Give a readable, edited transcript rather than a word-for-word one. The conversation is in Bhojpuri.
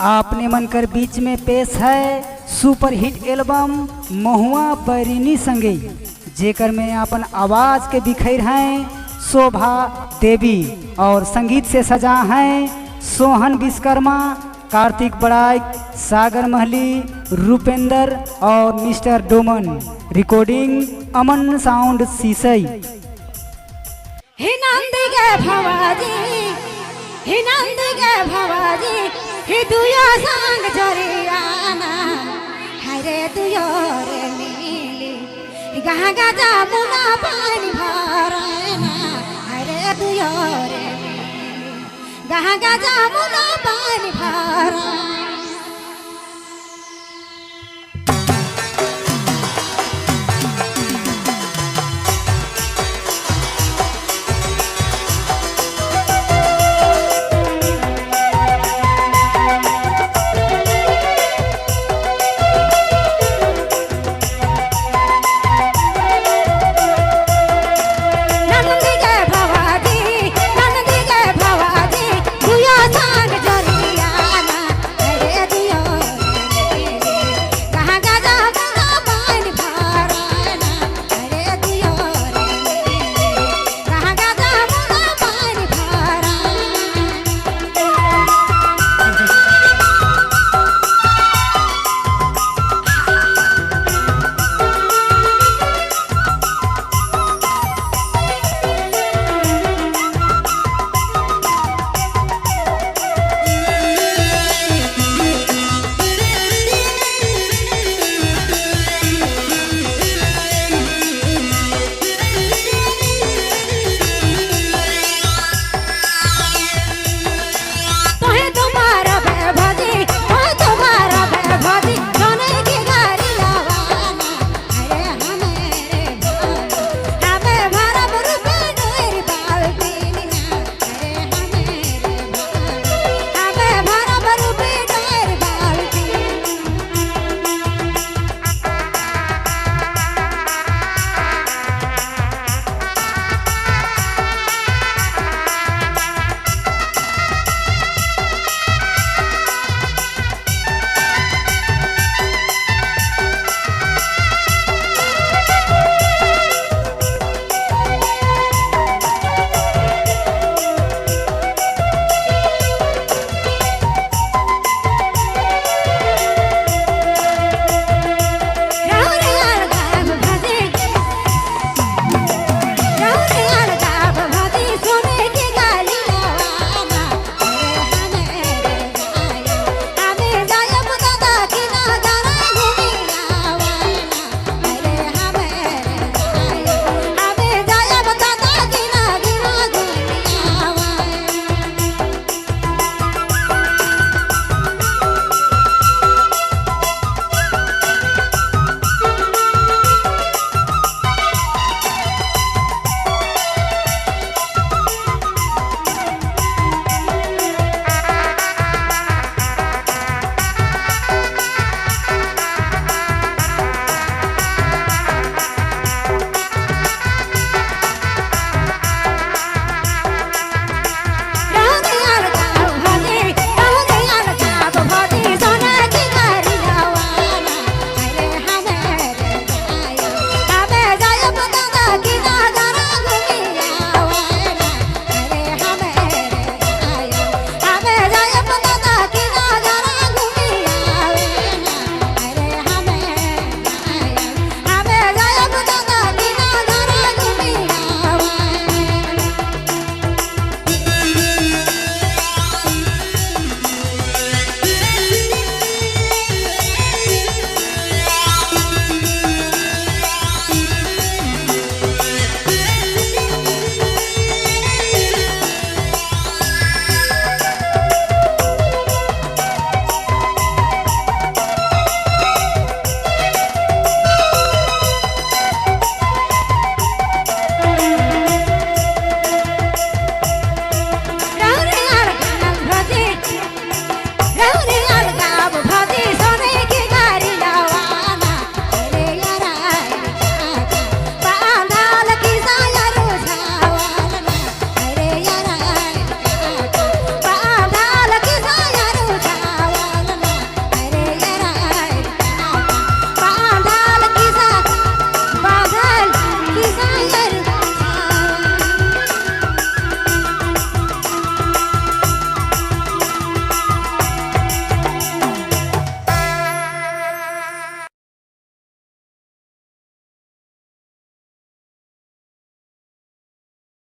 आपने मनकर बीच में पेश है सुपर हिट एल्बम महुआ बैरिनी संगे, जेकर में अपन आवाज के बिखेर हैं शोभा देवी और संगीत से सजा हैं सोहन विश्वकर्मा, कार्तिक बड़ाई, सागर महली, रूपेंद्र और मिस्टर डोमन। रिकॉर्डिंग अमन साउंड सीसई। हे नंदी के भवाजी, हे नंदी के भवाजी, हे दुयो संग जरियाना, हरे दुयो रे मिली, गहा गजा मुना पानी भरना, हरे दुयो रे मिली, गहा गजा मुना